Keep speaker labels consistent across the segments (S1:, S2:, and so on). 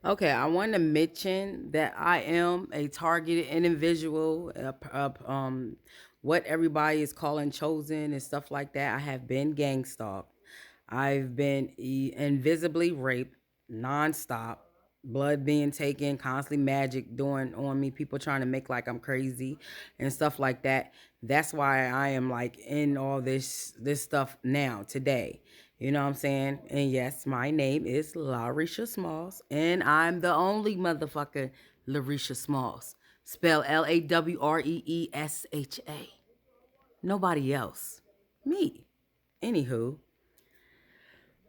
S1: Okay, I want to mention that I am a targeted individual. What everybody is calling chosen and stuff like that. I have been gang stalked. I've been invisibly raped nonstop. Blood being taken, constantly magic doing on me. People trying to make like I'm crazy and stuff like that. That's why I am like in all this stuff now today. You know what I'm saying? And yes, my name is Larisha Smalls, and I'm the only motherfucker Larisha Smalls. Spell Lawreesha. Nobody else. Me. Anywho,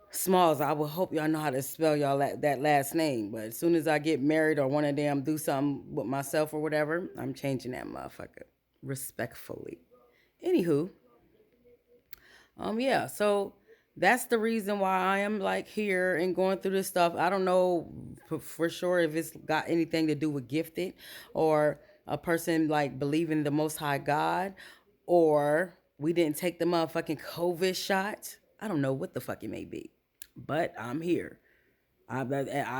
S1: Smalls, I will hope y'all know how to spell y'all that last name. But as soon as I get married or one of them do something with myself or whatever, I'm changing that motherfucker respectfully. Anywho, yeah, so that's the reason why I am like here and going through this stuff. I don't know for sure if it's got anything to do with gifted or a person like believing the most high God or we didn't take the motherfucking COVID shot. I don't know what the fuck it may be. But I'm here. I've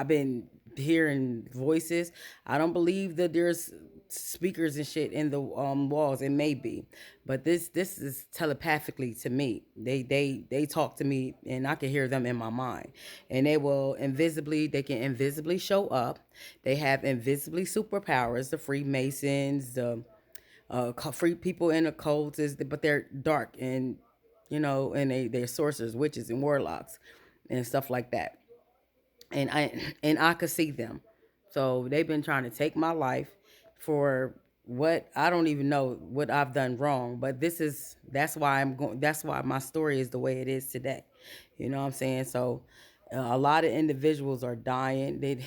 S1: been hearing voices. I don't believe that there's speakers and shit in the walls. It may be, but this is telepathically to me. They talk to me, and I can hear them in my mind. And they can invisibly show up. They have invisibly superpowers. The Freemasons, the free people in the cults, but they're dark and and they're sorcerers, witches, and warlocks, and stuff like that, and I could see them. So they've been trying to take my life for what I don't even know what I've done wrong, but that's why I'm going. That's why my story is the way it is today. You know what I'm saying? So a lot of individuals are dying. They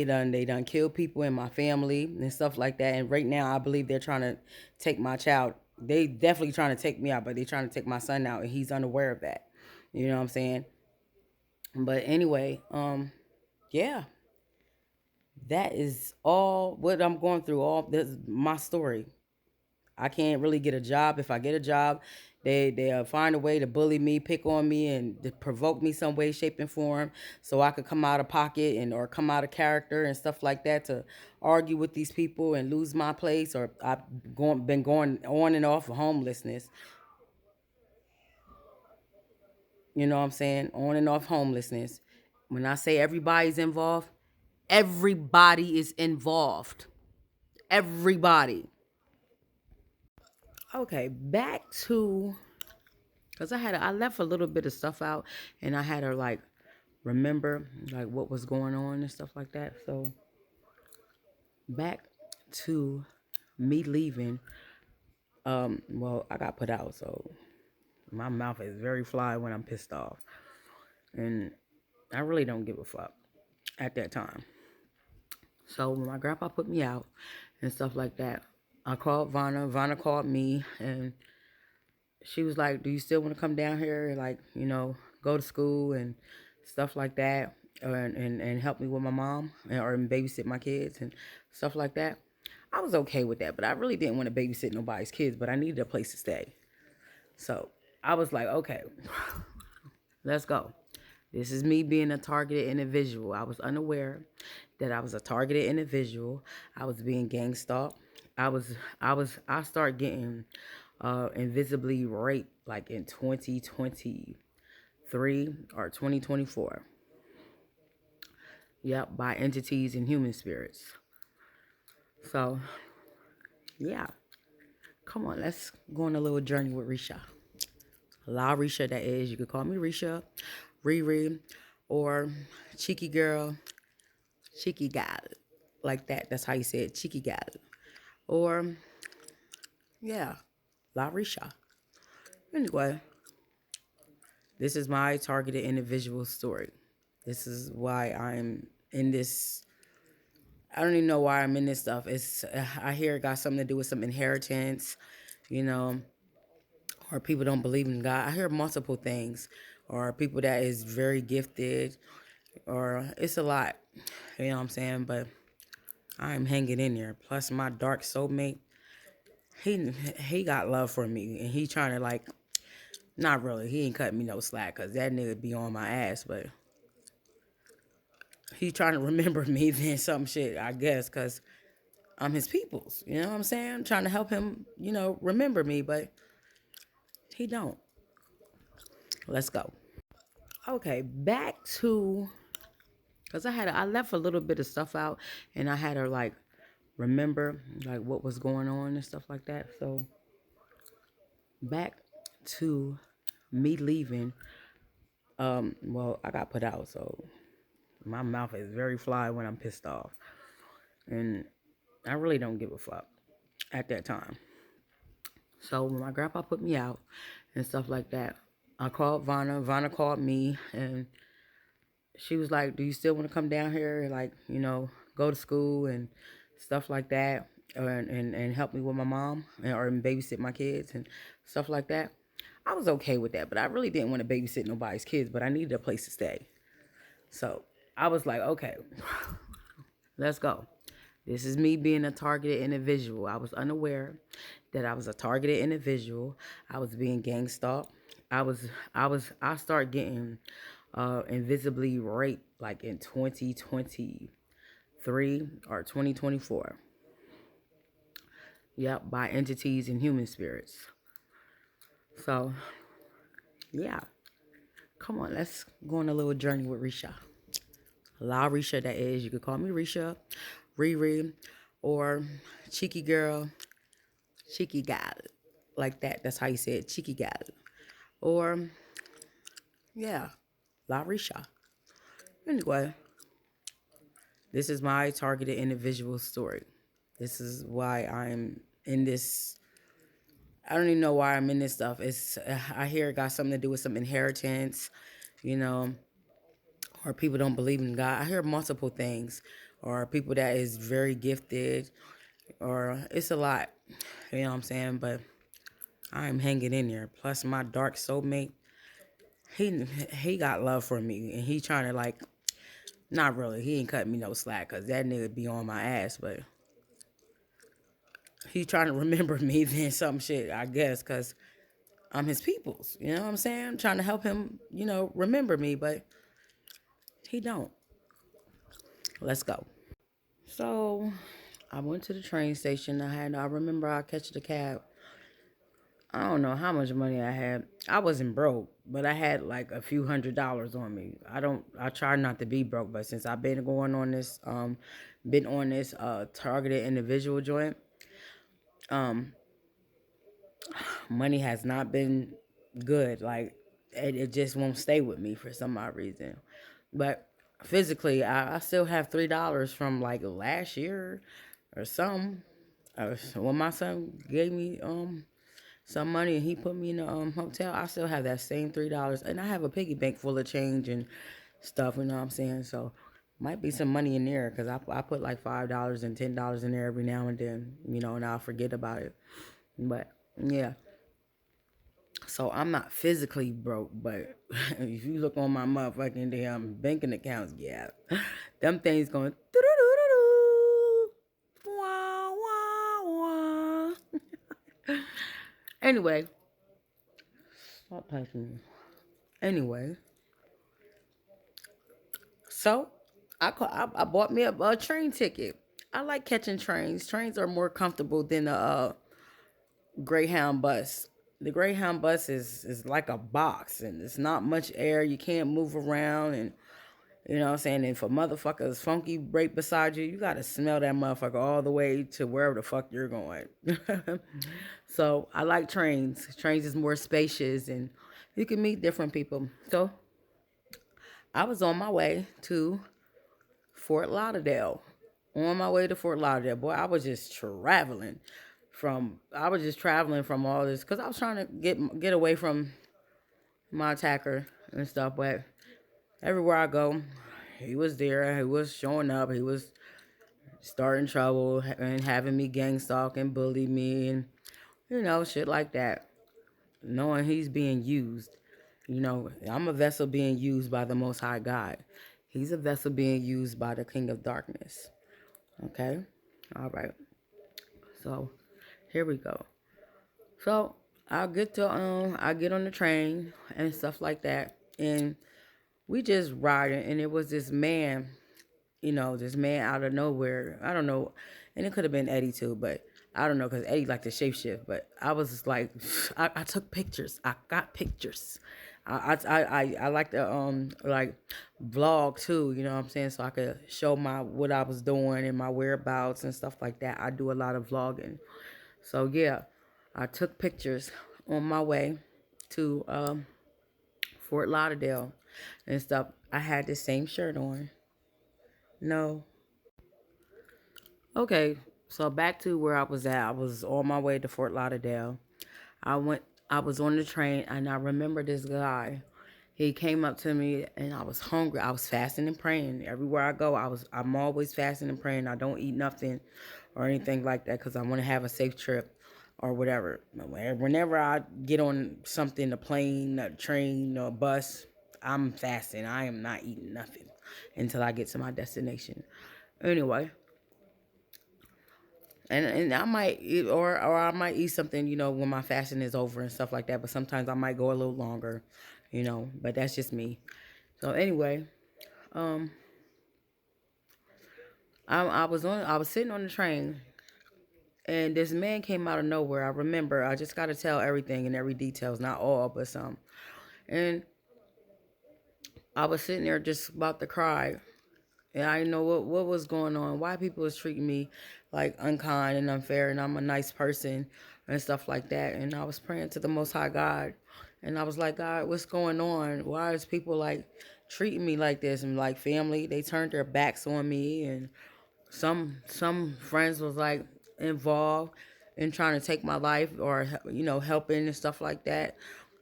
S1: done killed people in my family and stuff like that. And right now, I believe they're trying to take my child. They definitely trying to take me out, but they're trying to take my son out, and he's unaware of that. You know what I'm saying? But anyway, yeah, that is all what I'm going through. All this is my story. I can't really get a job. If I get a job, they find a way to bully me, pick on me, and to provoke me some way, shape, and form, so I could come out of pocket and or come out of character and stuff like that to argue with these people and lose my place. Or I've been going on and off of homelessness. You know what I'm saying? On and off homelessness. When I say everybody's involved, everybody is involved. Everybody. Okay, back to because I left a little bit of stuff out and I had to like remember like what was going on and stuff like that. So back to me leaving. Well, I got put out, so my mouth is very fly when I'm pissed off, and I really don't give a fuck at that time. So when my grandpa put me out and stuff like that, I called Vanna. Vanna called me, and she was like, "Do you still want to come down here and like go to school and stuff like that, and help me with my mom or babysit my kids and stuff like that?" I was okay with that, but I really didn't want to babysit nobody's kids, but I needed a place to stay. So I was like, okay, let's go. This is me being a targeted individual. I was unaware that I was a targeted individual. I was being gang stalked. I started getting invisibly raped like in 2023 or 2024. Yep, by entities and human spirits. So, yeah. Come on, let's go on a little journey with Risha. La Risha, that is. You could call me Risha, Riri, or Cheeky Girl, Cheeky Gal. Like that. That's how you say it, Cheeky Gal. Or, yeah, La Risha. Anyway, this is my targeted individual story. This is why I'm in this. I don't even know why I'm in this stuff. I hear it got something to do with some inheritance, you know, or people don't believe in God. I hear multiple things, or people that is very gifted, or it's a lot. You know what I'm saying? But I'm hanging in there. Plus, my dark soulmate, he got love for me, and he trying to like, not really. He ain't cutting me no slack, cause that nigga be on my ass. But He trying to remember me than some shit, I guess, because I'm his people's. You know what I'm saying? I'm trying to help him, remember me, but he don't. Let's go. Okay, back to because I left a little bit of stuff out, and I had to like remember like what was going on and stuff like that. So back to me leaving. Well, I got put out, so my mouth is very fly when I'm pissed off, and I really don't give a fuck at that time. So when my grandpa put me out and stuff like that, I called Vanna. Vanna called me, and she was like, "Do you still want to come down here and like, go to school and stuff like that, and help me with my mom or babysit my kids and stuff like that?" I was okay with that, but I really didn't want to babysit nobody's kids, but I needed a place to stay. So I was like, okay, let's go. This is me being a targeted individual. I was unaware that I was a targeted individual. I was being gang stalked. I started getting invisibly raped like in 2023 or 2024. Yep, by entities and human spirits. So, yeah. Come on, let's go on a little journey with Risha. La Risha, that is. You could call me Risha, Riri, or Cheeky Girl, Cheeky Gal. Like that. That's how you say it, Cheeky Gal. Or, yeah, La Risha. Anyway, this is my targeted individual story. This is why I'm in this. I don't even know why I'm in this stuff. I hear it got something to do with some inheritance, you know, or people don't believe in God. I hear multiple things, or people that is very gifted, or it's a lot, you know what I'm saying? But I'm hanging in there. Plus, my dark soulmate, he got love for me, and he trying to like, not really. He ain't cutting me no slack, cause that nigga be on my ass, but he trying to remember me than some shit, I guess, cause I'm his people's. You know what I'm saying? I'm trying to help him, remember me, but he don't. Let's go. So I went to the train station. I remember I catch the cab. I don't know how much money I had. I wasn't broke, but I had like a few $100s on me. I try not to be broke, but since I've been going on this, been on this targeted individual joint, um, money has not been good. Like it just won't stay with me for some odd reason. But physically, I still have $3 from like last year or something. When my son gave me some money and he put me in a hotel, I still have that same $3, and I have a piggy bank full of change and stuff. You know what I'm saying? So might be some money in there because I put like $5 and $10 in there every now and then. And I'll forget about it. But yeah. So I'm not physically broke, but if you look on my motherfucking damn banking accounts, yeah, them things going doo-doo-doo-doo-doo. Wah, wah, wah. Anyway, stop touching me. Anyway, so I bought me a train ticket. I like catching trains. Trains are more comfortable than a Greyhound bus. The Greyhound bus is like a box, and it's not much air. You can't move around, and you know what I'm saying? And for motherfuckers funky break beside you, you gotta smell that motherfucker all the way to wherever the fuck you're going. So I like trains. Trains is more spacious, and you can meet different people. So I was on my way to Fort Lauderdale. On my way to Fort Lauderdale, boy, I was just traveling from all this because I was trying to get away from my attacker and stuff. But everywhere I go, he was there. He was showing up. He was starting trouble and having me gang stalk and bully me and shit like that. Knowing he's being used. I'm a vessel being used by the Most High God. He's a vessel being used by the King of Darkness. Okay? All right. So, here we go. So, I get on the train and stuff like that. And we just riding, and it was this man. this man out of nowhere. I don't know, and it could have been Eddie too, but I don't know because Eddie liked to shapeshift. But I was just like, I took pictures. I got pictures. I like to like vlog too. You know what I'm saying? So I could show my what I was doing and my whereabouts and stuff like that. I do a lot of vlogging. So yeah, I took pictures on my way to Fort Lauderdale and stuff. I had the same shirt on. No. Okay, so back to where I was at. I was on my way to Fort Lauderdale. I went. I was on the train, and I remember this guy. He came up to me, and I was hungry. I was fasting and praying. Everywhere I go, I'm always fasting and praying. I don't eat nothing or anything like that because I want to have a safe trip or whatever. Whenever I get on something, a plane, a train, or a bus, I'm fasting. I am not eating nothing until I get to my destination. Anyway, and I might eat, or I might eat something, when my fasting is over and stuff like that. But sometimes I might go a little longer, But that's just me. So anyway, um, I was sitting on the train, and this man came out of nowhere. I remember. I just got to tell everything and every details, not all, but some. And I was sitting there just about to cry. And I didn't know what was going on, why people was treating me like unkind and unfair, and I'm a nice person and stuff like that. And I was praying to the Most High God, and I was like, God, what's going on? Why is people like treating me like this? And like family, they turned their backs on me, and some friends was like involved in trying to take my life, or helping and stuff like that,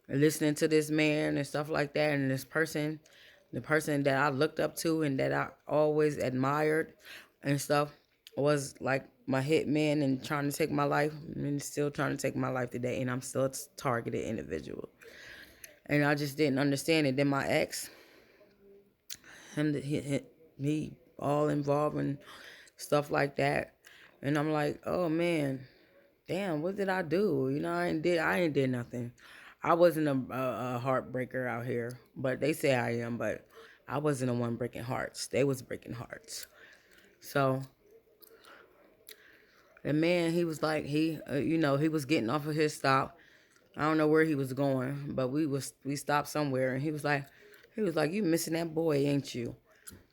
S1: and listening to this man and stuff like that. And this person, the person that I looked up to and that I always admired and stuff, was like my hit man and trying to take my life, and still trying to take my life today. And I'm still a targeted individual, and I just didn't understand it. Then my ex, he all involved in stuff like that, and I'm like, oh man, damn, what did I do? I ain't did nothing. I wasn't a heartbreaker out here, but they say I am. But I wasn't the one breaking hearts. They was breaking hearts. So the man, he was like, he was getting off of his stop. I don't know where he was going, but we stopped somewhere, and he was like, you missing that boy, ain't you?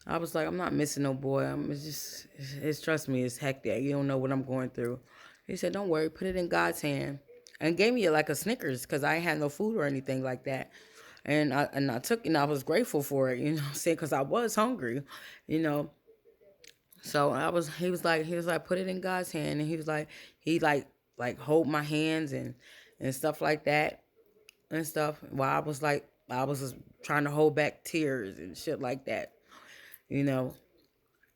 S1: I was like, I'm not missing no boy. It's trust me, it's hectic. You don't know what I'm going through. He said, don't worry, put it in God's hand, and gave me like a Snickers because I ain't had no food or anything like that. And I took it, and I was grateful for it, what I'm saying, because I was hungry, you know. So he was like, put it in God's hand, and he hold my hands and stuff like that and stuff. While I was just trying to hold back tears and shit like that, you know.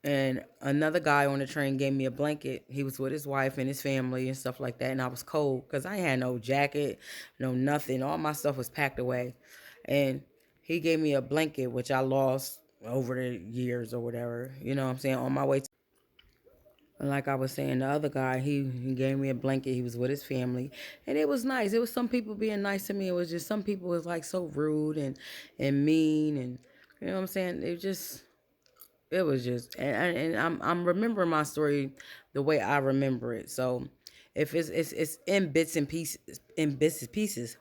S1: And another guy on the train gave me a blanket. He was with his wife and his family and stuff like that. And I was cold because I had no jacket, no nothing. All my stuff was packed away. And he gave me a blanket, which I lost over the years or whatever. You know what I'm saying? On my way to. And like I was saying, the other guy, he gave me a blanket. He was with his family. And it was nice. It was some people being nice to me. It was just some people was like so rude and mean. And you know what I'm saying? It was just, and I'm remembering my story the way I remember it. So if it's in bits and pieces,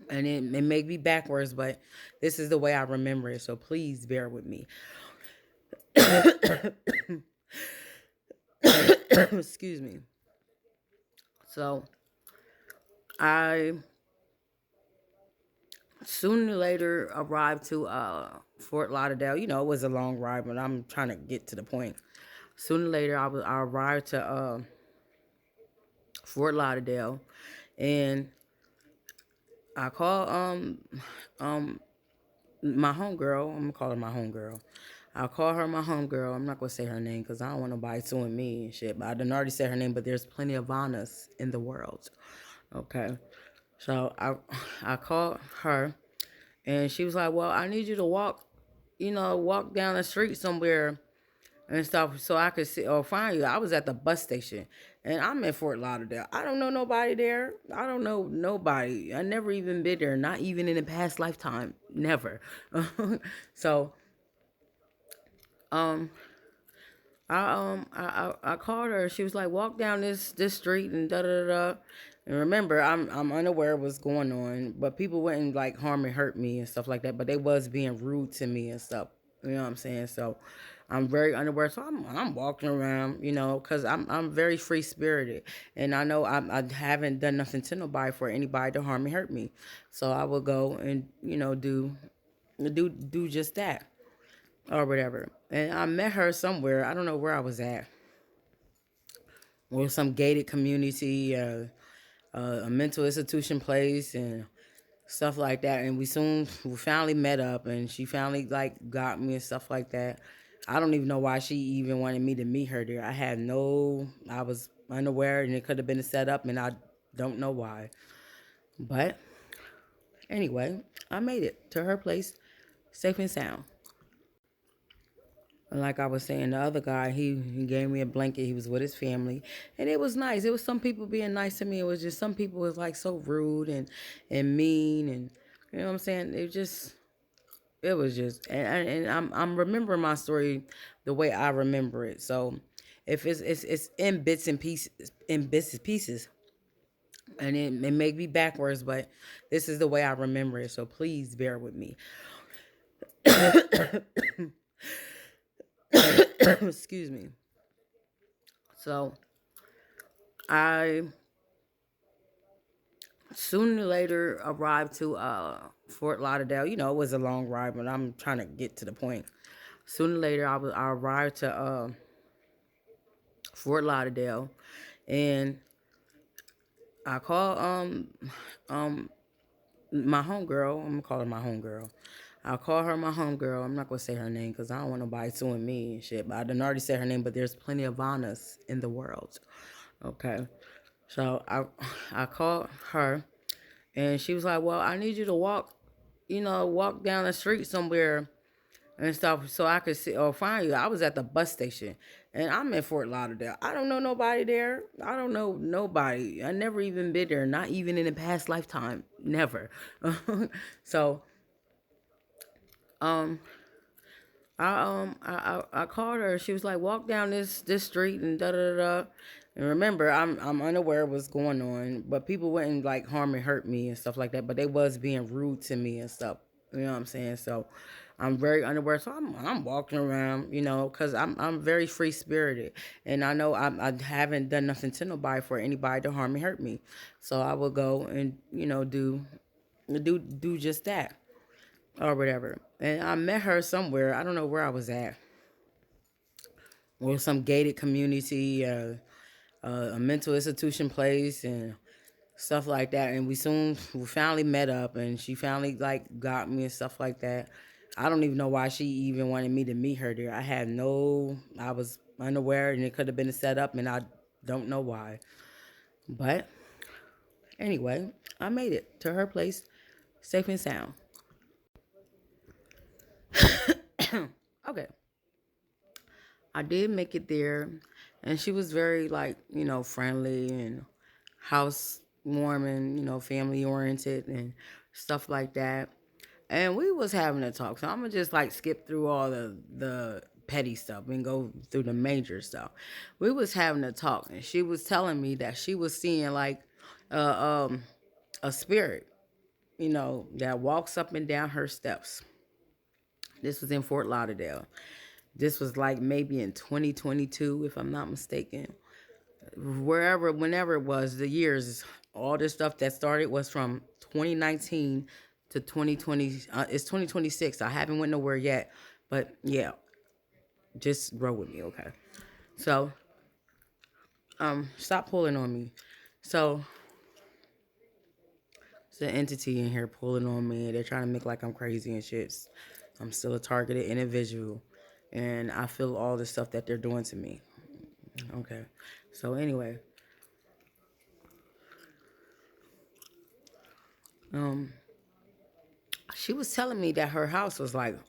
S1: and it may be backwards, but this is the way I remember it. So please bear with me. Excuse me. So I sooner or later arrived to Fort Lauderdale. It was a long ride, but I'm trying to get to the point. Sooner or later, I arrived to Fort Lauderdale, and I called um my homegirl. I'm gonna call her my homegirl. I'll call her my homegirl. I'm not gonna say her name because I don't want nobody suing me and shit. But I done already said her name. But there's plenty of Vannas in the world. Okay, so I called her, and she was like, "Well, I need you to walk down the street somewhere and stuff so I could see or find you." I was at the bus station, and I'm in Fort Lauderdale. I don't know nobody there. I don't know nobody. I never even been there, not even in a past lifetime. Never. So Um, I called her. She was like, walk down this street and da da da. Da." And remember, I'm unaware of what's going on, but people wouldn't like harm and hurt me and stuff like that. But they was being rude to me and stuff. You know what I'm saying? So I'm very unaware. So I'm walking around, because I'm very free spirited, and I know I haven't done nothing to nobody for anybody to harm and hurt me. So I will go and do just that or whatever. And I met her somewhere. I don't know where I was at, or some gated community, a mental institution place, and stuff like that. And we finally met up, and she finally like got me and stuff like that. I don't even know why she even wanted me to meet her there. I was unaware, and it could have been a setup, and I don't know why. But anyway, I made it to her place safe and sound. And like I was saying, the other guy, he gave me a blanket. He was with his family, and it was nice. It was some people being nice to me. It was just some people was like so rude and mean, and you know what I'm saying. It was just, and I'm remembering my story the way I remember it. So if it's in bits and pieces, and it may be backwards, but this is the way I remember it. So please bear with me. Excuse me. So I sooner or later arrived to Fort Lauderdale. It was a long ride, but I'm trying to get to the point. Sooner or later, I arrived to Fort Lauderdale, and I called um my homegirl. I'm gonna call her my homegirl. I'll call her my homegirl. I'm not gonna say her name because I don't want nobody suing me and shit. But I done already said her name. But there's plenty of Vannas in the world. Okay, so I called her, and she was like, "Well, I need you to walk down the street somewhere and stuff so I could see or find you." I was at the bus station, and I'm in Fort Lauderdale. I don't know nobody there. I don't know nobody. I never even been there, not even in a past lifetime. Never. So, um, I called her. She was like, walk down this street and da da da. Da." And remember, I'm unaware of what's going on, but people wouldn't like harm and hurt me and stuff like that. But they was being rude to me and stuff. You know what I'm saying? So I'm very unaware. So I'm walking around, because I'm very free spirited, and I know I haven't done nothing to nobody for anybody to harm and hurt me. So I will go and do just that or whatever. And I met her somewhere. I don't know where I was at, or some gated community, a mental institution place, and stuff like that. And we finally met up, and she finally like got me and stuff like that. I don't even know why she even wanted me to meet her there. I was unaware, and it could have been a setup, and I don't know why. But anyway, I made it to her place safe and sound. Okay, I did make it there, and she was very like friendly and house warming, family oriented and stuff like that. And we was having a talk, so I'm gonna just like skip through all the petty stuff and go through the major stuff. We was having a talk, and she was telling me that she was seeing like uh, um, a spirit, that walks up and down her steps. This was in Fort Lauderdale. This was like maybe in 2022, if I'm not mistaken. Whenever it was, the years, all this stuff that started was from 2019 to 2020. It's 2026. I haven't went nowhere yet, but yeah, just roll with me, okay? So, stop pulling on me. So, it's an entity in here pulling on me. They're trying to make like I'm crazy and shit. I'm still a targeted individual, and I feel all the stuff that they're doing to me. Okay. So anyway, um, she was telling me that her house was like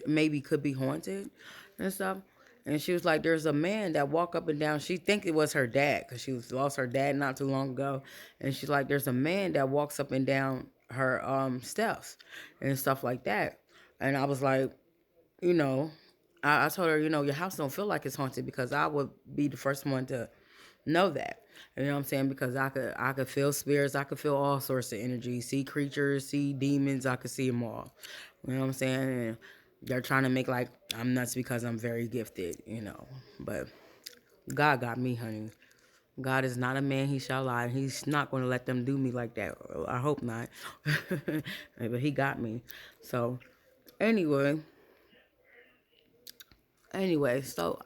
S1: maybe could be haunted and stuff. And she was like, "There's a man that walk up and down." She think it was her dad because she was lost her dad not too long ago, and she's like, "There's a man that walks up and down her steps and stuff like that." And I was like, you know, I told her, your house don't feel like it's haunted because I would be the first one to know that. You know what I'm saying? Because I could feel spirits, I could feel all sorts of energy, see creatures, see demons, I could see them all. You know what I'm saying? And they're trying to make like I'm nuts because I'm very gifted. But God got me, honey. God is not a man, he shall lie. He's not going to let them do me like that. I hope not. But he got me. So, anyway, so,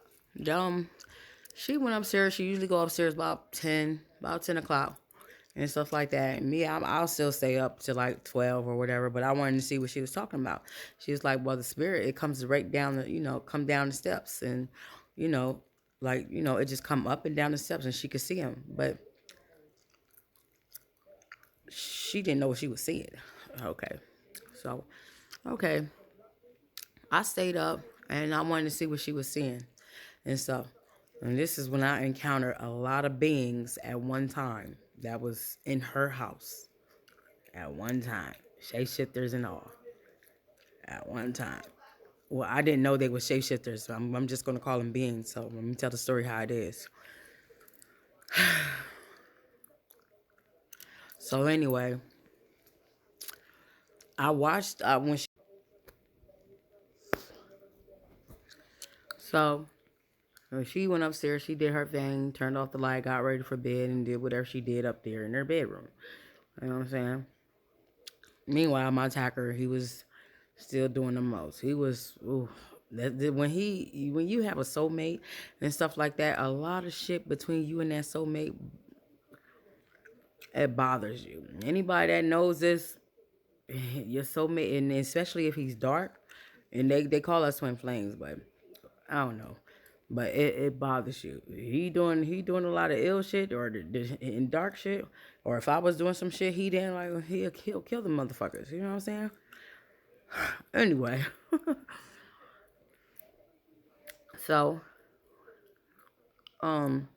S1: um, she went upstairs. She usually go upstairs about 10 o'clock and stuff like that. And me, I'll still stay up to like 12 or whatever, but I wanted to see what she was talking about. She was like, well, the spirit, it comes right down come down the steps. And, you know, it just come up and down the steps and she could see him. But she didn't know what she was seeing. Okay. So, okay. I stayed up and I wanted to see what she was seeing and stuff. And this is when I encountered a lot of beings at one time that was in her house at one time. Shapeshifters and all at one time. Well, I didn't know they were shapeshifters. So I'm just going to call them beings. So let me tell the story how it is. So anyway, I watched when she. So when she went upstairs, she did her thing, turned off the light, got ready for bed, and did whatever she did up there in her bedroom. You know what I'm saying? Meanwhile, my attacker, he was still doing the most. He was ooh, when you have a soulmate and stuff like that, a lot of shit between you and that soulmate, it bothers you. Anybody that knows this, your soulmate, and especially if he's dark, and they call us twin flames, but I don't know. But it bothers you. He doing a lot of ill shit or in dark shit, or if I was doing some shit, he didn't like he'll kill the motherfuckers. You know what I'm saying? Anyway, so um,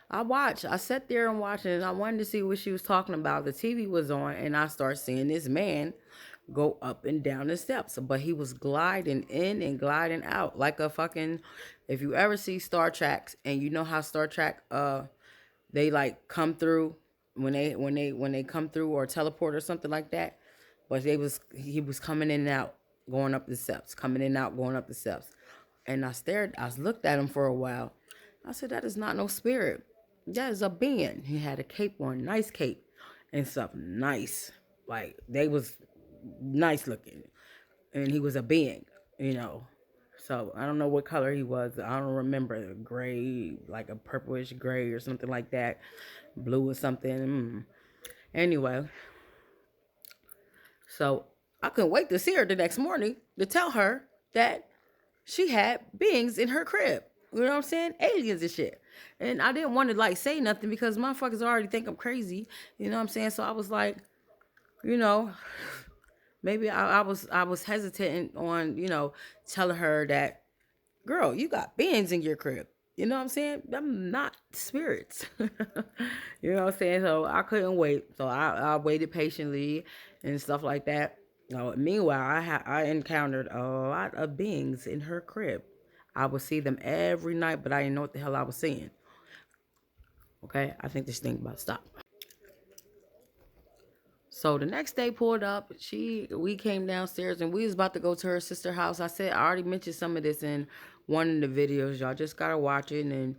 S1: I sat there and watched it, and I wanted to see what she was talking about. The TV was on, and I start seeing this man go up and down the steps, but he was gliding in and gliding out like a fucking. If you ever see Star Trek, and you know how Star Trek they like come through when they come through or teleport or something like that, but he was coming in and out, going up the steps, coming in and out, going up the steps, and I looked at him for a while. I said, that is not no spirit. That is a being. He had a cape on, nice cape and stuff, nice. Like they was nice looking, and he was a being. So I don't know what color he was. I don't remember. Gray, like a purplish gray or something like that, blue or something. Anyway, so I couldn't wait to see her the next morning to tell her that she had beings in her crib. You know what I'm saying? Aliens and shit. And I didn't want to like say nothing because motherfuckers already think I'm crazy. You know what I'm saying? So I was like, you know, maybe I was hesitant on, telling her that, girl, you got beings in your crib. You know what I'm saying? I'm not spirits. You know what I'm saying? So I couldn't wait. So I waited patiently and stuff like that. Meanwhile, I encountered a lot of beings in her crib. I would see them every night, but I didn't know what the hell I was seeing. Okay, I think this thing about to stop. So the next day pulled up, we came downstairs and we was about to go to her sister's house. I said I already mentioned some of this in one of the videos. Y'all just gotta watch it and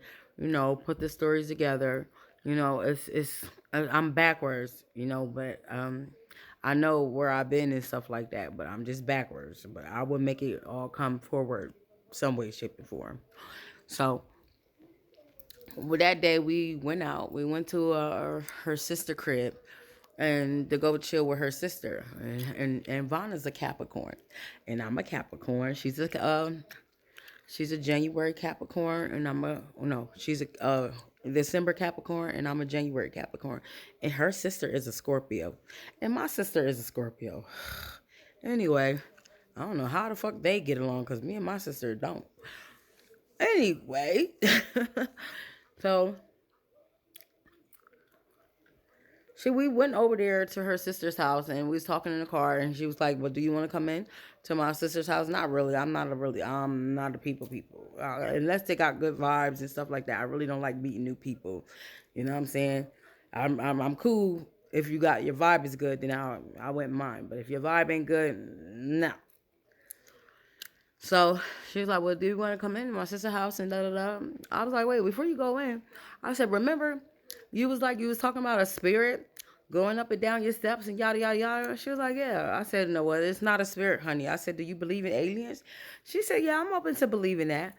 S1: put the stories together. I'm backwards, but I know where I've been and stuff like that, but I'm just backwards. But I would make it all come forward some way, shape, and form. So well, that day we went out. We went to her sister crib and to go chill with her sister. And Vanna's a Capricorn, and I'm a Capricorn. She's a January Capricorn, and I'm a no. She's a December Capricorn, and I'm a January Capricorn. And her sister is a Scorpio, and my sister is a Scorpio. Anyway, I don't know how the fuck they get along because me and my sister don't. Anyway, so we went over there to her sister's house and we was talking in the car and she was like, "Well, do you want to come in to my sister's house?" Not really. I'm not a people. Unless they got good vibes and stuff like that. I really don't like meeting new people. You know what I'm saying? I'm cool if you got your vibe is good, then I wouldn't mind. But if your vibe ain't good, no. So she was like, "Well, do you want to come in my sister's house?" And da da da. I was like, "Wait, before you go in," I said, "Remember, you was talking about a spirit going up and down your steps and yada yada yada." She was like, "Yeah." I said, "No, well, it's not a spirit, honey." I said, "Do you believe in aliens?" She said, "Yeah, I'm open to believing that."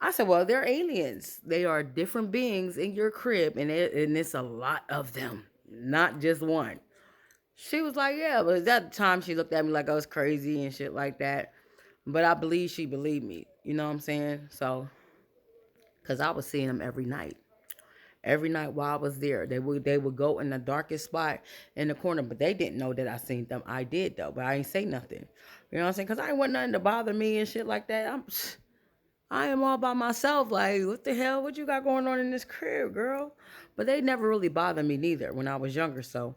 S1: I said, "Well, they're aliens. They are different beings in your crib, and it's a lot of them, not just one." She was like, "Yeah," but at that time she looked at me like I was crazy and shit like that. But I believe she believed me. You know what I'm saying? So, because I was seeing them every night. Every night while I was there, they would go in the darkest spot in the corner, but they didn't know that I seen them. I did though, but I ain't say nothing. You know what I'm saying? Because I ain't want nothing to bother me and shit like that. I am all by myself. Like, what the hell? What you got going on in this crib, girl? But they never really bothered me neither when I was younger. So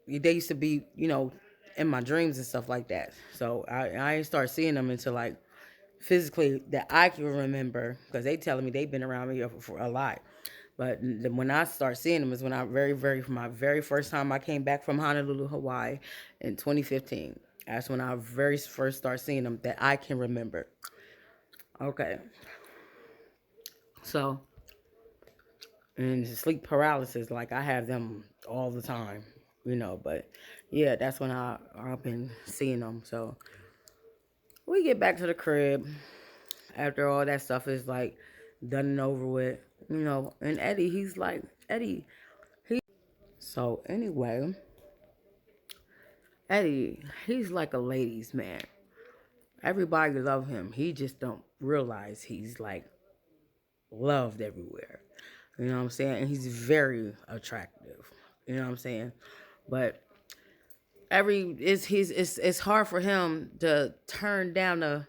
S1: they used to be, in my dreams and stuff like that. So I ain't start seeing them until like physically that I can remember because they telling me they've been around me for a lot. But when I start seeing them is when I my very first time I came back from Honolulu, Hawaii in 2015. That's when I very first start seeing them that I can remember. Okay. So, and sleep paralysis, like I have them all the time, but yeah, that's when I've been seeing them. So we get back to the crib after all that stuff is like done and over with, and Eddie, he's like, Eddie, so anyway, Eddie, he's like a ladies man. Everybody love him. He just don't realize he's like loved everywhere. You know what I'm saying? And he's very attractive. You know what I'm saying? But it's hard for him to turn down a.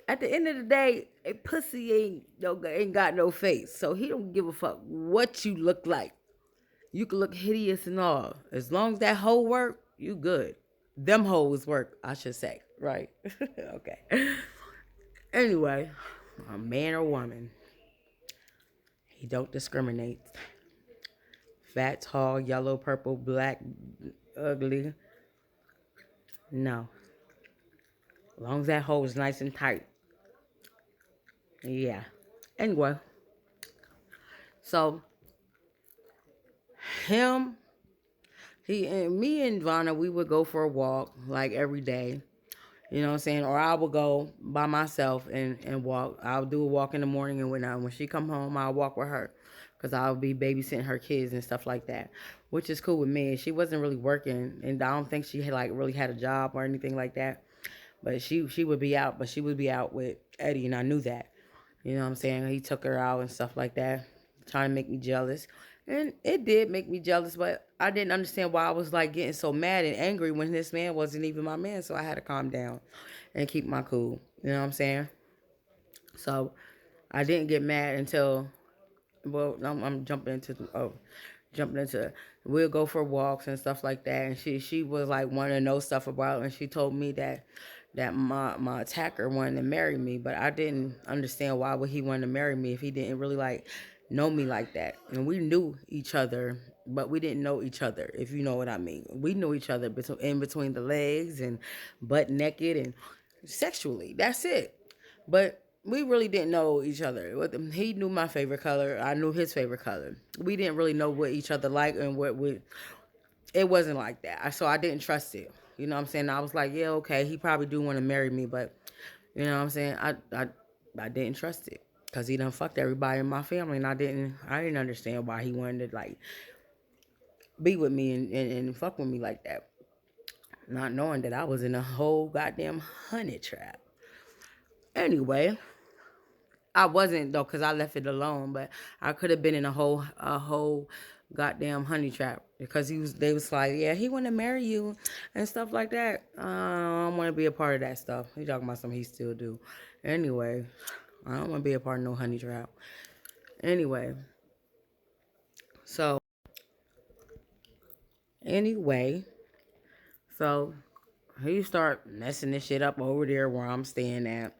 S1: At the end of the day, a pussy ain't got no face, so he don't give a fuck what you look like. You can look hideous and all, as long as that hoe work, you good. Them hoes work, I should say, right? Okay. Anyway, a man or woman, he don't discriminate. Fat, tall, yellow, purple, black, ugly. No. As long as that hole is nice and tight. Yeah. Anyway, so him, he and me and Vanna, we would go for a walk like every day. You know what I'm saying? Or I would go by myself and walk. I'll do a walk in the morning and when she come home, I'll walk with her. Because I'll be babysitting her kids and stuff like that. Which is cool with me. She wasn't really working and I don't think she had like really had a job or anything like that. But she would be out, but she would be out with Eddie, and I knew that. You know what I'm saying? He took her out and stuff like that, trying to make me jealous. And it did make me jealous, but I didn't understand why I was like getting so mad and angry when this man wasn't even my man. So I had to calm down and keep my cool. You know what I'm saying? So I didn't get mad until, well, I'm jumping into, we'll go for walks and stuff like that. And she was like wanting to know stuff about it, and she told me that my attacker wanted to marry me, but I didn't understand why would he want to marry me if he didn't really like know me like that. And we knew each other, but we didn't know each other, if you know what I mean. We knew each other in between the legs and butt naked and sexually. That's it. But we really didn't know each other. He knew my favorite color. I knew his favorite color. We didn't really know what each other liked and what we. It wasn't like that. So I didn't trust it. You know what I'm saying? I was like, yeah, okay, he probably do want to marry me, but you know what I'm saying? I didn't trust it because he done fucked everybody in my family, and I didn't understand why he wanted to like be with me and fuck with me like that, not knowing that I was in a whole goddamn honey trap. Anyway, I wasn't though, cause I left it alone. But I could have been in a whole goddamn honey trap because they was like, yeah, he want to marry you and stuff like that. I don't want to be a part of that stuff. He talking about something he still do. Anyway, I don't want to be a part of no honey trap. Anyway, so Anyway, so he start messing this shit up over there where I'm staying at.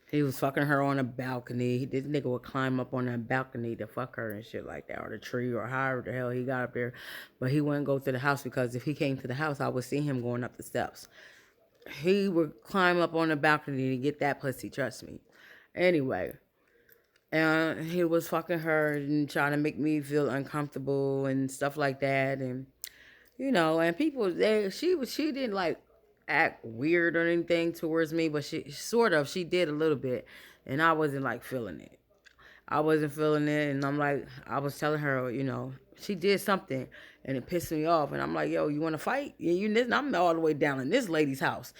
S1: He was fucking her on a balcony. This nigga would climb up on that balcony to fuck her and shit like that, or the tree, or however the hell he got up there. But he wouldn't go to the house because if he came to the house, I would see him going up the steps. He would climb up on the balcony to get that pussy, trust me. Anyway, and he was fucking her and trying to make me feel uncomfortable and stuff like that. And and people, she didn't like act weird or anything towards me, but she did a little bit, and I wasn't like feeling it. I wasn't feeling it, and I was telling her, she did something, and it pissed me off, and I'm like, yo, you want to fight? Yeah, I'm all the way down in this lady's house,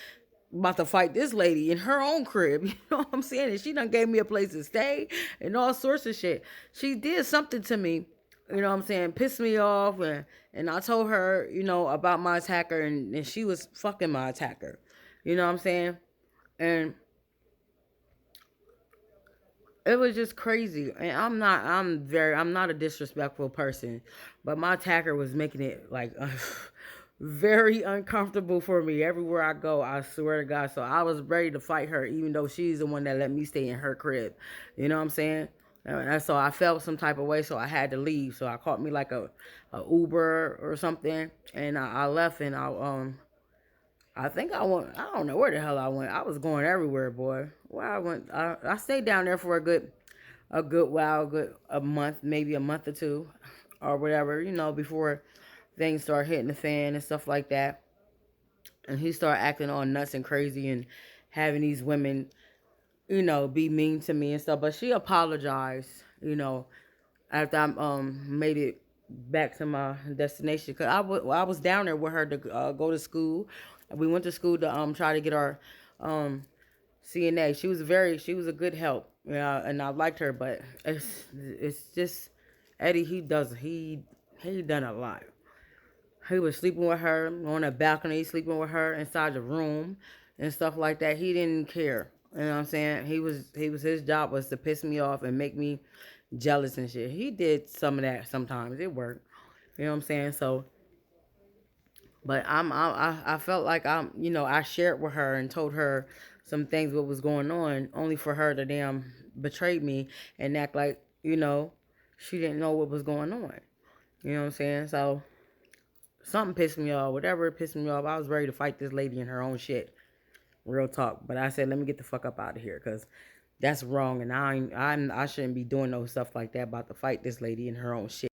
S1: about to fight this lady in her own crib. You know what I'm saying? And she done gave me a place to stay and all sorts of shit. She did something to me, you know what I'm saying, pissed me off, and I told her, about my attacker, and she was fucking my attacker. You know what I'm saying? And it was just crazy. And I'm not a disrespectful person, but my attacker was making it like very uncomfortable for me everywhere I go. I swear to God. So I was ready to fight her, even though she's the one that let me stay in her crib. You know what I'm saying? And so I felt some type of way, so I had to leave. So I caught me like a Uber or something, and I left, and I think I went. I don't know where the hell I went. I was going everywhere, boy. Where I went, I stayed down there for a good while, a month, maybe a month or two, or whatever. Before things start hitting the fan and stuff like that. And he started acting all nuts and crazy and having these women, be mean to me and stuff. But she apologized, after I made it back to my destination, because I was down there with her to go to school. We went to school to try to get our CNA. She was a good help, and I liked her. But it's just Eddie. He done a lot. He was sleeping with her on a balcony, sleeping with her inside the room and stuff like that. He didn't care. You know what I'm saying? He was his job was to piss me off and make me jealous and shit. He did some of that sometimes. It worked. You know what I'm saying? So, but I felt like I shared with her and told her some things what was going on, only for her to damn betray me and act like, she didn't know what was going on. You know what I'm saying? So something pissed me off. Whatever pissed me off, I was ready to fight this lady in her own shit. Real talk. But I said, let me get the fuck up out of here, because that's wrong, and I shouldn't be doing no stuff like that, about to fight this lady in her own shit.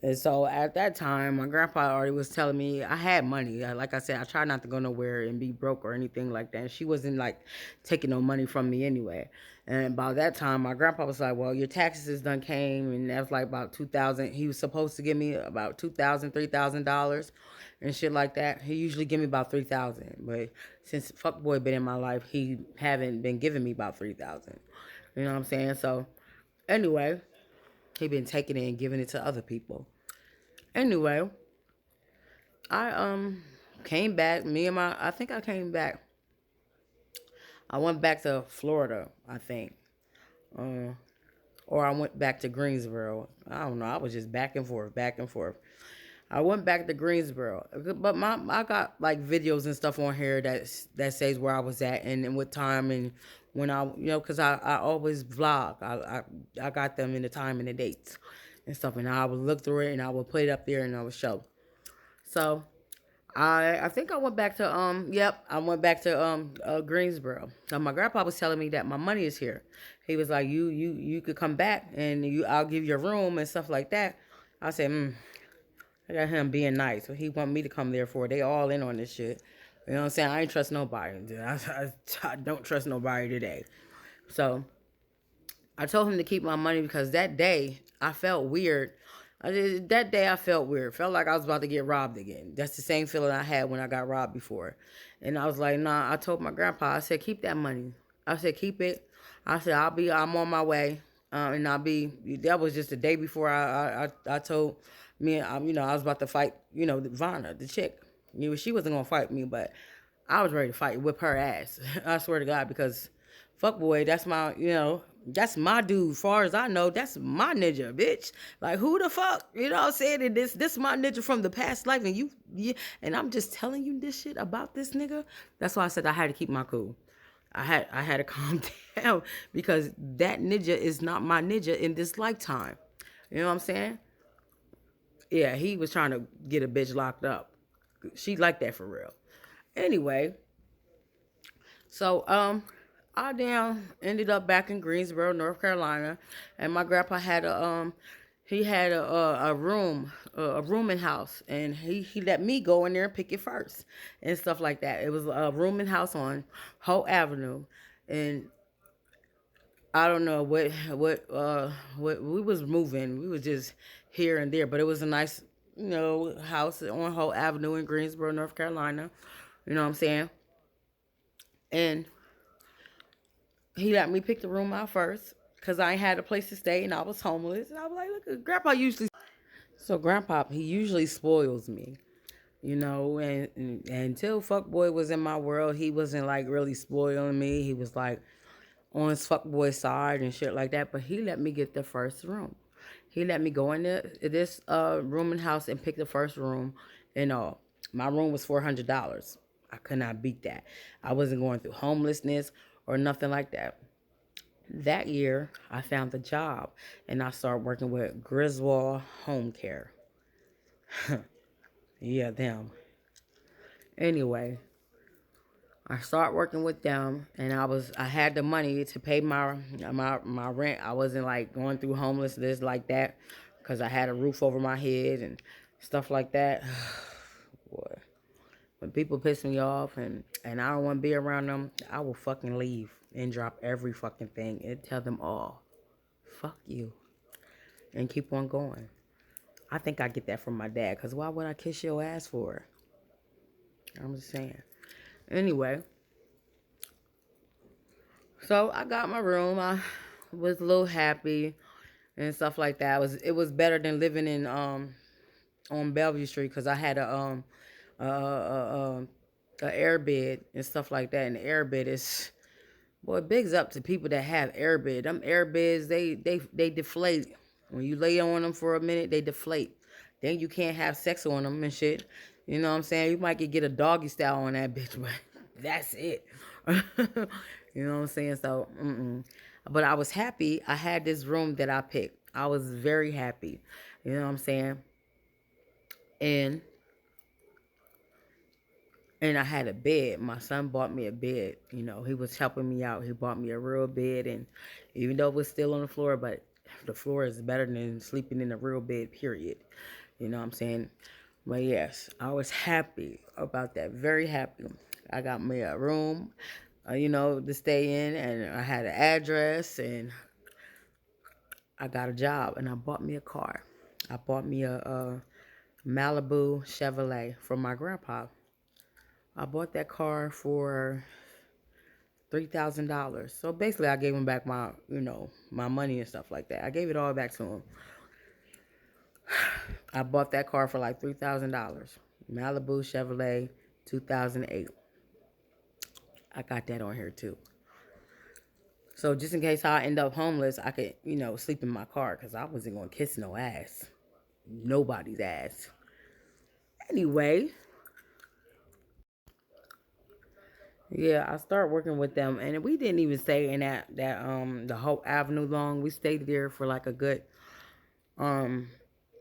S1: And so at that time, my grandpa already was telling me I had money. Like I said, I try not to go nowhere and be broke or anything like that. And she wasn't like taking no money from me anyway. And by that time, my grandpa was like, well, your taxes done came. And that was like about 2000. He was supposed to give me about $3,000 and shit like that. He usually give me about 3,000. But since fuckboy been in my life, he haven't been giving me about 3,000. You know what I'm saying? So anyway, he been taking it and giving it to other people. Anyway, I came back. I think I came back. I went back to Florida, I think, or I went back to Greensboro. I don't know. I was just back and forth, back and forth. I went back to Greensboro, but I got like videos and stuff on here that says where I was at and what time and when because I always vlog. I got them in the time and the dates and stuff, and I would look through it and I would put it up there and I would show. So I think I went back to I went back to Greensboro. So my grandpa was telling me that my money is here. He was like, you could come back and I'll give you a room and stuff like that. I said, I got him being nice. So he want me to come there for it. They all in on this shit. You know what I'm saying? I ain't trust nobody. I don't trust nobody today. So I told him to keep my money because that day I felt weird. That day I felt weird. Felt like I was about to get robbed again. That's the same feeling I had when I got robbed before. And I was like, nah, I told my grandpa, I said, keep that money. I said, keep it. I said, I'm on my way. And that was just the day before I told me, I was about to fight, Vanna, the chick. She wasn't going to fight me, but I was ready to whip her ass. I swear to God, because fuck boy, that's my, That's my dude. Far as I know, that's my ninja, bitch. Like who the fuck? You know what I'm saying? And this my ninja from the past life, and and I'm just telling you this shit about this nigga. That's why I said I had to keep my cool. I had to calm down because that ninja is not my ninja in this lifetime. You know what I'm saying? Yeah, he was trying to get a bitch locked up. She like that for real. Anyway, so I down ended up back in Greensboro, North Carolina, and my grandpa had he had a room, a rooming house, and he let me go in there and pick it first and stuff like that. It was a rooming house on Hope Avenue, and I don't know what we was moving. We was just here and there, but it was a nice house on Hope Avenue in Greensboro, North Carolina. You know what I'm saying? And he let me pick the room out first because I ain't had a place to stay and I was homeless. And I was like, look, Grandpa usually. So Grandpa, he usually spoils me, and until fuckboy was in my world, he wasn't like really spoiling me. He was like on his fuckboy side and shit like that. But he let me get the first room. He let me go in this room and house and pick the first room and all. My room was $400. I could not beat that. I wasn't going through homelessness or nothing like that. That year, I found a job and I started working with Griswold Home Care. Yeah, them. Anyway, I started working with them, and I had the money to pay my rent. I wasn't like going through homelessness like that because I had a roof over my head and stuff like that. Boy, when people piss me off and I don't want to be around them, I will fucking leave and drop every fucking thing and tell them all, fuck you, and keep on going. I think I get that from my dad, because why would I kiss your ass for it? I'm just saying. Anyway, so I got my room. I was a little happy and stuff like that. It was better than living in on Bellevue Street because I had a air bed and stuff like that. And the air bed is, boy, bigs up to people that have air bed. Them air beds, they deflate. When you lay on them for a minute, they deflate. Then you can't have sex on them and shit. You know what I'm saying? You might get a doggy style on that bitch, but that's it. You know what I'm saying? So, but I was happy. I had this room that I picked. I was very happy. You know what I'm saying? And and I had a bed. My son bought me a bed. He was helping me out. He bought me a real bed, and even though it was still on the floor, but the floor is better than sleeping in a real bed, period. You know what I'm saying? But yes, I was happy about that. Very happy. I got me a room, to stay in, and I had an address, and I got a job, and I bought me a car. I bought me a Malibu Chevrolet from my grandpa. I bought that car for $3,000. So basically, I gave him back my money and stuff like that. I gave it all back to him. I bought that car for like $3,000. Malibu Chevrolet 2008. I got that on here too. So just in case I end up homeless, I could, sleep in my car because I wasn't going to kiss no ass. Nobody's ass. Anyway, yeah, I started working with them, and we didn't even stay in that the Hope Avenue long. We stayed there for like a good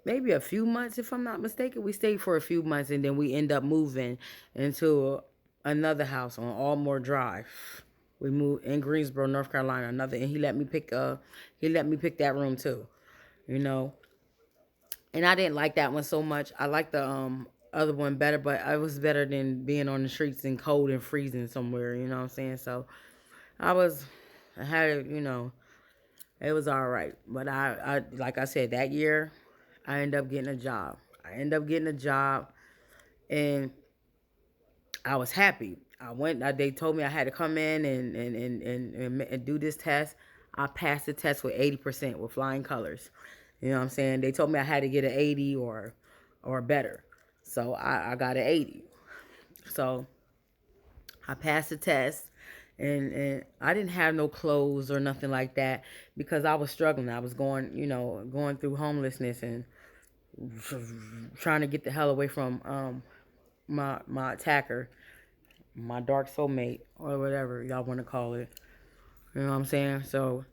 S1: maybe a few months, if I'm not mistaken. We stayed for a few months, and then we end up moving into another house on Allmore Drive. We moved in Greensboro, North Carolina. And he let me pick that room too, you know. And I didn't like that one so much. I liked the other one better, but it was better than being on the streets and cold and freezing somewhere. You know what I'm saying? So I had it. It was all right. But I like I said, that year, I ended up getting a job. And I was happy. I went. They told me I had to come in and do this test. I passed the test with 80% with flying colors. You know what I'm saying? They told me I had to get an 80 or better. So I got an 80. So I passed the test, and I didn't have no clothes or nothing like that because I was struggling. I was going, going through homelessness and trying to get the hell away from my attacker, my dark soulmate, or whatever y'all want to call it. You know what I'm saying? So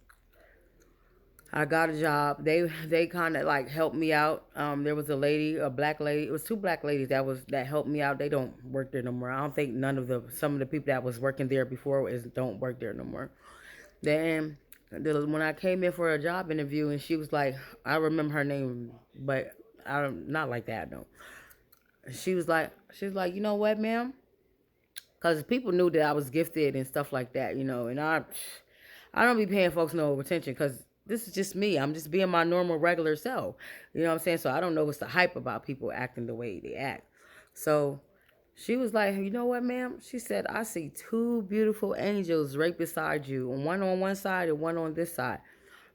S1: I got a job. They kind of like helped me out. There was a lady, a black lady. It was two black ladies that helped me out. They don't work there no more. I don't think none of the some of the people that was working there before is don't work there no more. Then when I came in for a job interview, and she was like, I remember her name, but I don't not like that no. She was like, you know what, ma'am? Because people knew that I was gifted and stuff like that, and I don't be paying folks no attention because this is just me. I'm just being my normal, regular self. You know what I'm saying? So I don't know what's the hype about people acting the way they act. So she was like, you know what, ma'am? She said, I see two beautiful angels right beside you, and one on one side and one on this side.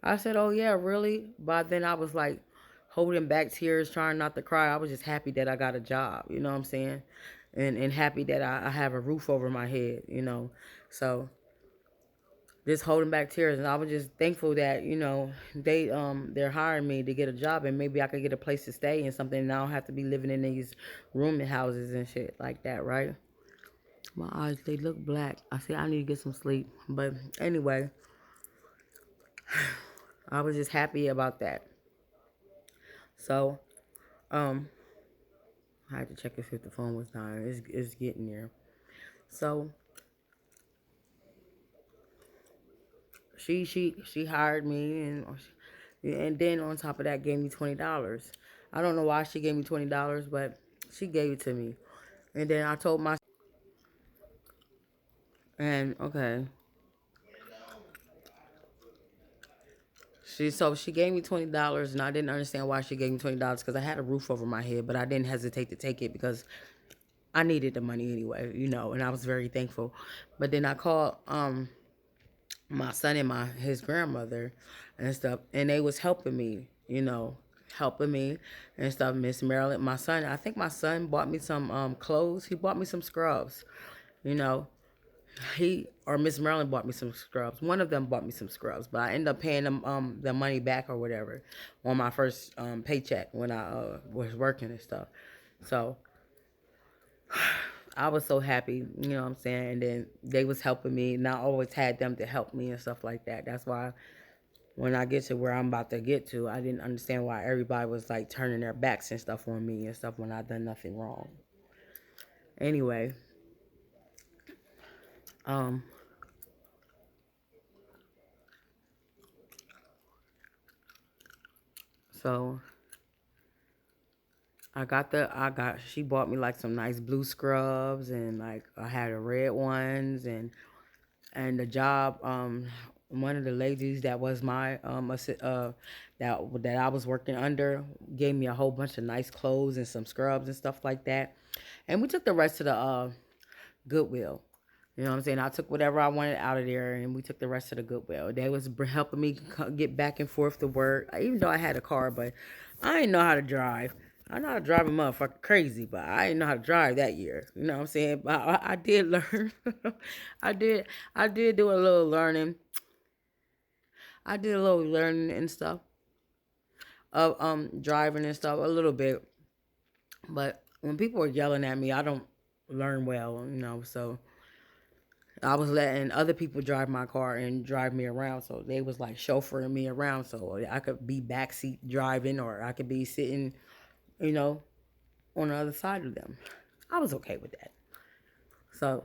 S1: I said, oh, yeah, really? But then I was like holding back tears, trying not to cry. I was just happy that I got a job. You know what I'm saying? And happy that I have a roof over my head. So just holding back tears, and I was just thankful that they're hiring me to get a job, and maybe I could get a place to stay and something, and I don't have to be living in these rooming houses and shit like that, right? My eyes, they look black. I say I need to get some sleep, but anyway, I was just happy about that. So um I had to check if the phone was dying. It's getting there. So she hired me, and then on top of that gave me $20. I don't know why she gave me $20, but she gave it to me. And then I told my and okay. She gave me $20, and I didn't understand why she gave me $20 because I had a roof over my head, but I didn't hesitate to take it because I needed the money anyway, and I was very thankful. But then I called my son and his grandmother and stuff, and they was helping me and stuff. Miss Marilyn, my son, I think my son bought me some clothes. He bought me some scrubs, you know. He or Miss Marilyn bought me some scrubs. One of them bought me some scrubs, but I ended up paying them the money back or whatever on my first paycheck when I was working and stuff. So I was so happy, you know what I'm saying? And then they was helping me, and I always had them to help me and stuff like that. That's why when I get to where I'm about to get to, I didn't understand why everybody was like turning their backs and stuff on me and stuff when I done nothing wrong. Anyway, um, so she bought me like some nice blue scrubs, and like I had the red ones, and the job, one of the ladies that was my that I was working under gave me a whole bunch of nice clothes and some scrubs and stuff like that, and we took the rest of the Goodwill. You know what I'm saying? I took whatever I wanted out of there, and we took the rest of the Goodwill. They was helping me get back and forth to work, even though I had a car, but I didn't know how to drive. I know how to drive a motherfucker crazy, but I didn't know how to drive that year. You know what I'm saying? But I did learn. I did. I did do a little learning. I did a little learning and stuff of driving and stuff a little bit. But when people are yelling at me, I don't learn well. So I was letting other people drive my car and drive me around. So they was like chauffeuring me around. So I could be backseat driving, or I could be sitting, you know, on the other side of them. I was okay with that. So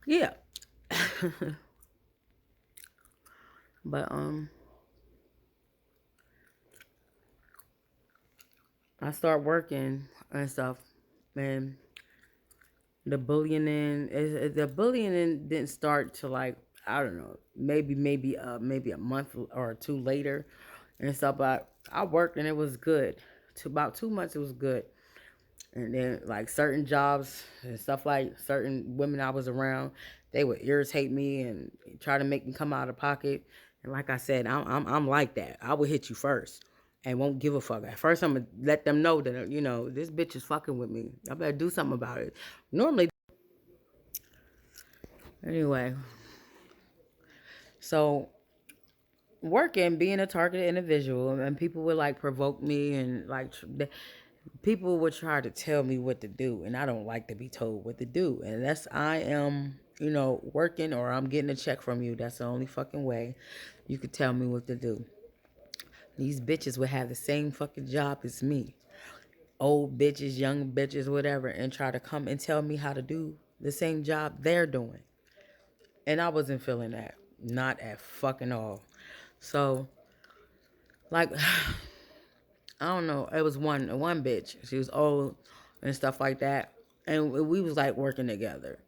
S1: yeah. But I start working and stuff, and the bullying didn't start to like, I don't know, maybe a month or two later and stuff. But I worked, and it was good. To about 2 months, it was good. And then like certain jobs and stuff, like certain women I was around, they would irritate me and try to make me come out of pocket. And like I said, I'm like that. I would hit you first and won't give a fuck. At first, I'm gonna let them know that this bitch is fucking with me. I better do something about it. Normally, anyway. So working, being a targeted individual, and people would like provoke me and like people would try to tell me what to do, and I don't like to be told what to do unless I am, working or I'm getting a check from you. That's the only fucking way you could tell me what to do. These bitches would have the same fucking job as me, old bitches, young bitches, whatever, and try to come and tell me how to do the same job they're doing, and I wasn't feeling that, not at fucking all. So like I don't know. It was one bitch. She was old and stuff like that, and we was like working together.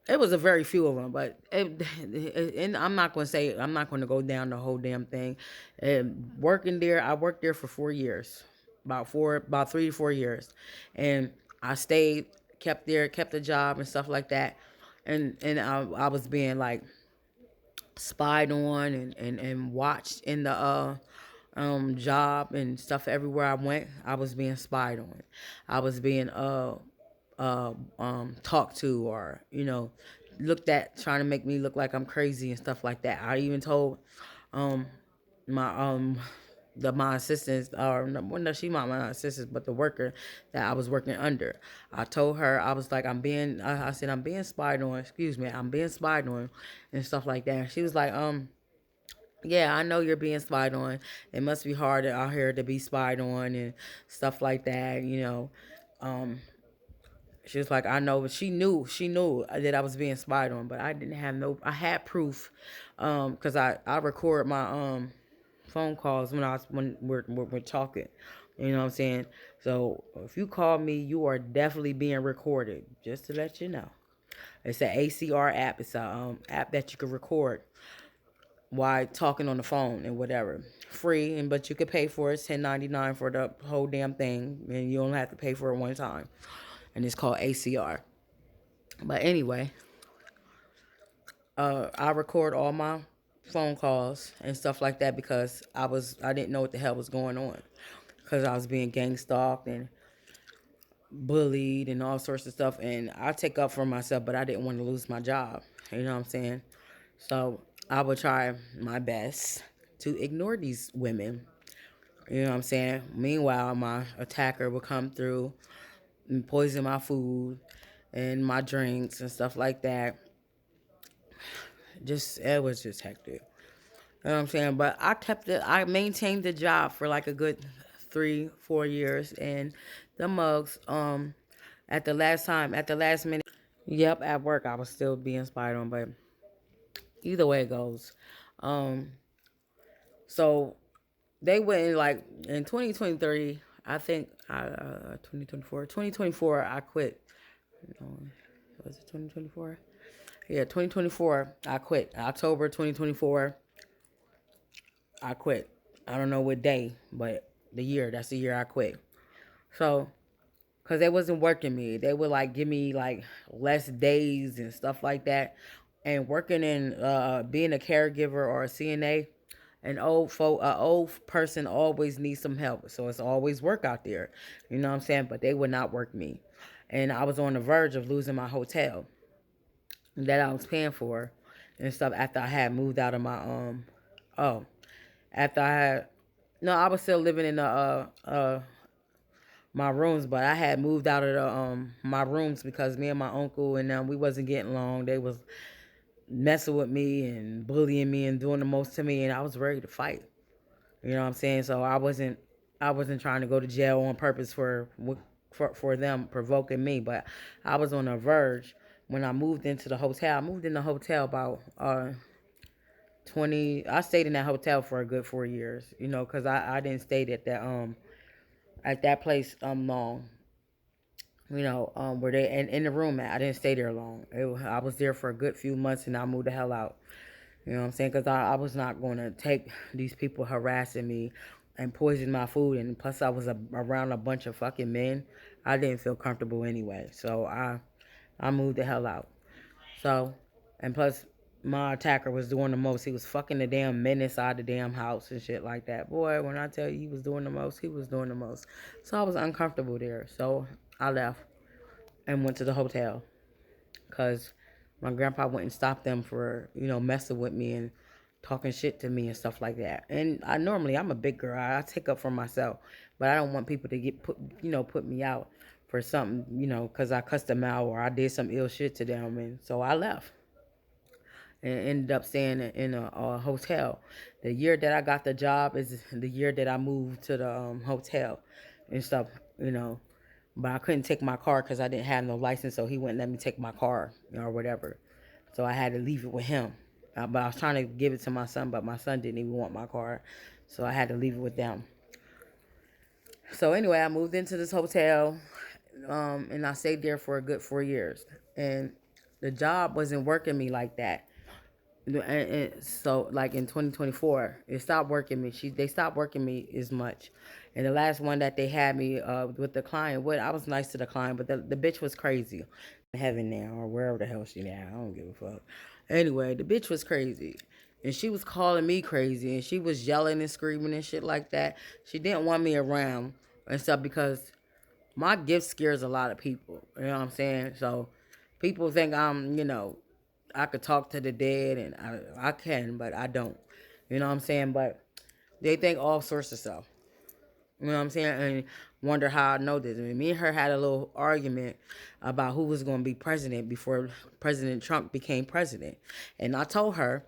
S1: It was a very few of them, but and I'm not going to go down the whole damn thing. And working there, I worked there for 4 years, about 3 to 4 years, and I stayed, kept there, kept the job and stuff like that, and I was being like spied on and watched in the job and stuff everywhere I went. I was being spied on. I was being talked to, or looked at, trying to make me look like I'm crazy and stuff like that. I even told um my my assistants, or no, well, no, she not my assistants, but the worker that I was working under. I told her, I was like, I said, I'm being spied on. Excuse me, I'm being spied on, and stuff like that. She was like, yeah, I know you're being spied on. It must be hard out here to be spied on and stuff like that. Um, she was like, I know, but she knew that I was being spied on, but I didn't have no. I had proof, cause I record my phone calls when we're talking. You know what I'm saying? So if you call me, you are definitely being recorded. Just to let you know, it's an ACR app. It's a app that you can record while talking on the phone and whatever. Free, and but you could pay for it. It's 10.99 for the whole damn thing, and you don't have to pay for it one time. And it's called ACR. But anyway, I record all my phone calls and stuff like that because I didn't know what the hell was going on, because I was being gang stalked and bullied and all sorts of stuff, and I take up for myself, but I didn't want to lose my job. You know what I'm saying? So I would try my best to ignore these women. You know what I'm saying? Meanwhile, my attacker would come through and poison my food and my drinks and stuff like that. It was just hectic. You know what I'm saying? But I maintained the job for like a good 3, 4 years, and the mugs, at the last minute, yep, at work, I was still being spied on, but either way it goes. Um, so they went in 2023, I think, 2024, I quit. Was it 2024? Yeah, 2024, I quit. October 2024, I quit. I don't know what day, but that's the year I quit. So, because they wasn't working me. They would like give me like less days and stuff like that. And working in being a caregiver or a CNA, an old person always needs some help. So it's always work out there. You know what I'm saying? But they would not work me. And I was on the verge of losing my hotel that I was paying for and stuff after I had moved out of my oh after I had no, I was still living in the my rooms, but I had moved out of the my rooms because me and my uncle and them, we wasn't getting along. They was messing with me and bullying me and doing the most to me, and I was ready to fight. You know what I'm saying? So I wasn't trying to go to jail on purpose for them provoking me, but I was on the verge when I moved into the hotel. I moved in the hotel about 20. I stayed in that hotel for a good 4 years, because I didn't stay at that place long. Where they and in the room at. I didn't stay there long. I was there for a good few months, and I moved the hell out. You know what I'm saying? Because I was not going to take these people harassing me and poison my food. And plus, I was around a bunch of fucking men. I didn't feel comfortable anyway. So I moved the hell out. So, and plus, my attacker was doing the most. He was fucking the damn men inside the damn house and shit like that. Boy, when I tell you he was doing the most, he was doing the most. So I was uncomfortable there. So I left and went to the hotel because my grandpa went and stopped them for messing with me and talking shit to me and stuff like that. And I'm a big girl. I take up for myself, but I don't want people to get put me out for something, because I cussed them out or I did some ill shit to them, and so I left and ended up staying in a hotel. The year that I got the job is the year that I moved to the hotel and stuff, you know. But I couldn't take my car because I didn't have no license, so he wouldn't let me take my car, or whatever. So I had to leave it with him. But I was trying to give it to my son, but my son didn't even want my car, so I had to leave it with them. So anyway, I moved into this hotel, and I stayed there for a good 4 years. And the job wasn't working me like that. And so like in 2024 it stopped working me. They stopped working me as much. And the last one that they had me with the client, what I was nice to the client, but the bitch was crazy. Heaven now, or wherever the hell she now, I don't give a fuck. Anyway, the bitch was crazy, and she was calling me crazy, and she was yelling and screaming and shit like that. She didn't want me around and stuff because my gift scares a lot of people, you know what I'm saying? So people think I could talk to the dead, and I can, but I don't. You know what I'm saying? But they think all sorts of stuff. You know what I'm saying? And wonder how I know this. I mean, me and her had a little argument about who was going to be president before President Trump became president. And I told her,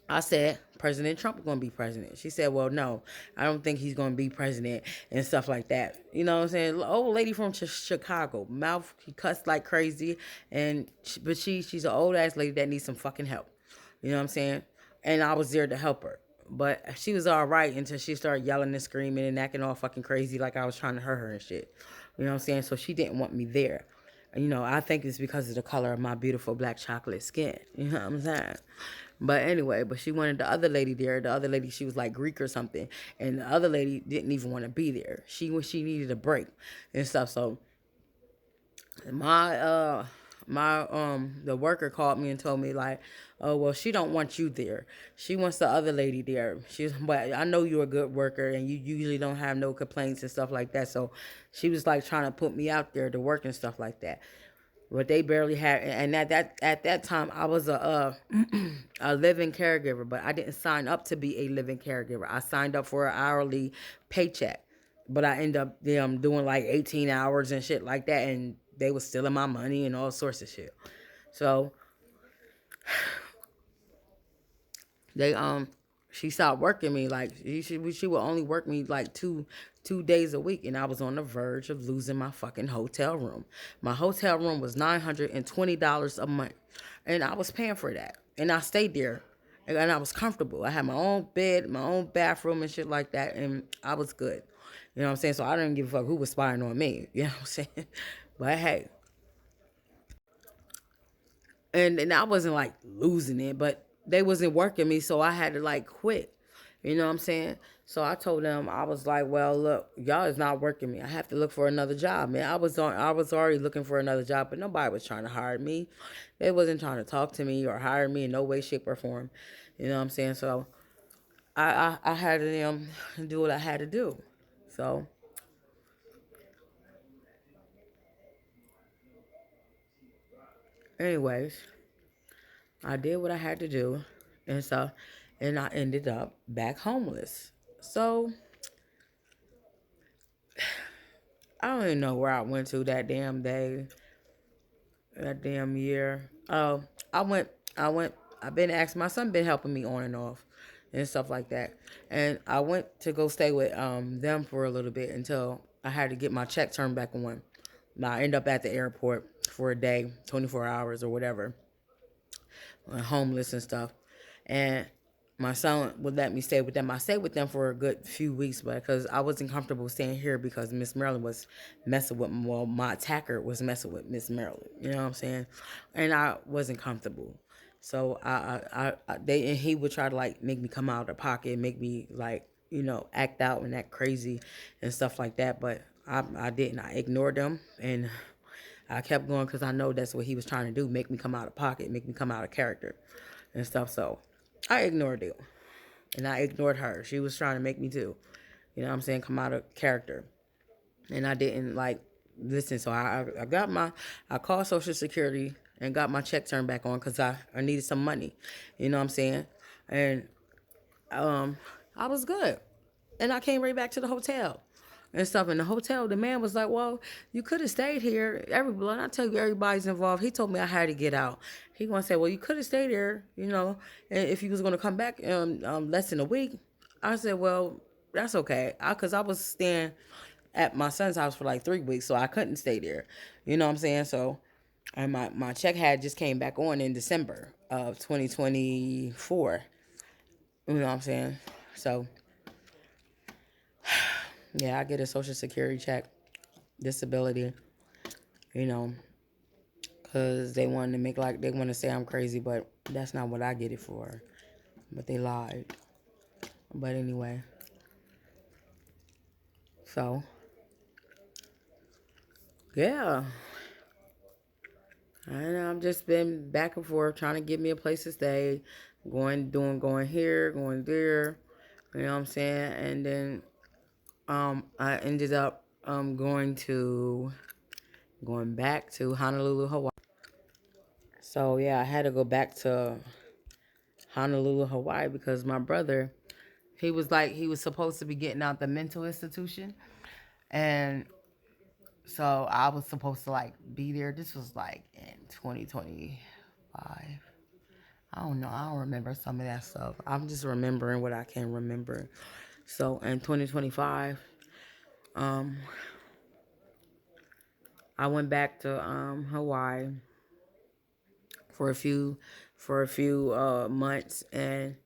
S1: I said, President Trump is going to be president. She said, well, no, I don't think he's going to be president and stuff like that. You know what I'm saying? Old lady from Chicago. Mouth, she cussed like crazy. But she's an old ass lady that needs some fucking help. You know what I'm saying? And I was there to help her. But she was all right until she started yelling and screaming and acting all fucking crazy like I was trying to hurt her and shit. You know what I'm saying? So she didn't want me there. I think it's because of the color of my beautiful black chocolate skin. You know what I'm saying? But anyway, she wanted the other lady there. The other lady, she was like Greek or something. And the other lady didn't even want to be there. She needed a break and stuff. So the worker called me and told me like, oh well, she don't want you there. She wants the other lady there. But I know you're a good worker and you usually don't have no complaints and stuff like that. So she was like trying to put me out there to work and stuff like that. But they barely had, and at that time I was a living caregiver, but I didn't sign up to be a living caregiver. I signed up for an hourly paycheck, but I ended up doing like 18 hours and shit like that, and they was stealing my money and all sorts of shit. So they she stopped working me. Like she would only work me like two days a week, and I was on the verge of losing my fucking hotel room. My hotel room was $920 a month, and I was paying for that, and I stayed there, and I was comfortable. I had my own bed, my own bathroom, and shit like that, and I was good. You know what I'm saying? So I didn't give a fuck who was spying on me. You know what I'm saying? But hey, and I wasn't like losing it, but they wasn't working me, so I had to like quit. You know what I'm saying? So I told them, I was like, well, look, y'all is not working me. I have to look for another job, man. I was already looking for another job, but nobody was trying to hire me. They wasn't trying to talk to me or hire me in no way, shape, or form. You know what I'm saying? So I had to do what I had to do. So anyways, I did what I had to do, and so, and I ended up back homeless. So I don't even know where I went to that damn day, that damn year. Oh, I went, I went. I've been asking. My son been helping me on and off, and stuff like that. And I went to go stay with them for a little bit until I had to get my check turned back on. Now I end up at the airport for a day, 24 hours or whatever, homeless and stuff. And my son would let me stay with them. I stayed with them for a good few weeks, but because I wasn't comfortable staying here because Miss Marilyn was messing with, well, my attacker was messing with Miss Marilyn. You know what I'm saying? And I wasn't comfortable. So and he would try to like make me come out of the pocket, make me like, act out and act crazy and stuff like that. But I didn't. I ignored them, and I kept going because I know that's what he was trying to do, make me come out of pocket, make me come out of character and stuff. So I ignored it. And I ignored her. She was trying to make me too. You know what I'm saying? Come out of character. And I didn't like listen. So I called Social Security and got my check turned back on because I needed some money. You know what I'm saying? and um, I was good. And I came right back to the hotel and stuff. In the hotel, the man was like, "Well, you could have stayed here." Everybody, I tell you, everybody's involved. He told me I had to get out. He gonna say, "Well, you could have stayed here, and if you was gonna come back less than a week." I said, "Well, that's okay, cause I was staying at my son's house for like 3 weeks, so I couldn't stay there. You know what I'm saying? So, and my check had just came back on in December of 2024. You know what I'm saying? So, yeah, I get a social security check, disability, you know, because they wanted to make like they want to say I'm crazy, but that's not what I get it for. But they lied. But anyway, so yeah, and I've just been back and forth trying to get me a place to stay, going here, going there. You know what I'm saying? And then I ended up going back to Honolulu, Hawaii. So yeah, I had to go back to Honolulu, Hawaii because my brother, he was supposed to be getting out the mental institution, and so I was supposed to like be there. This was like in 2025. I don't know. I don't remember some of that stuff. I'm just remembering what I can remember. So in 2025, um, I went back to Hawaii for a few months and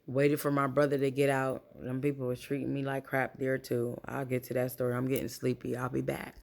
S1: waited for my brother to get out. Them people was treating me like crap there too. I'll get to that story. I'm getting sleepy. I'll be back.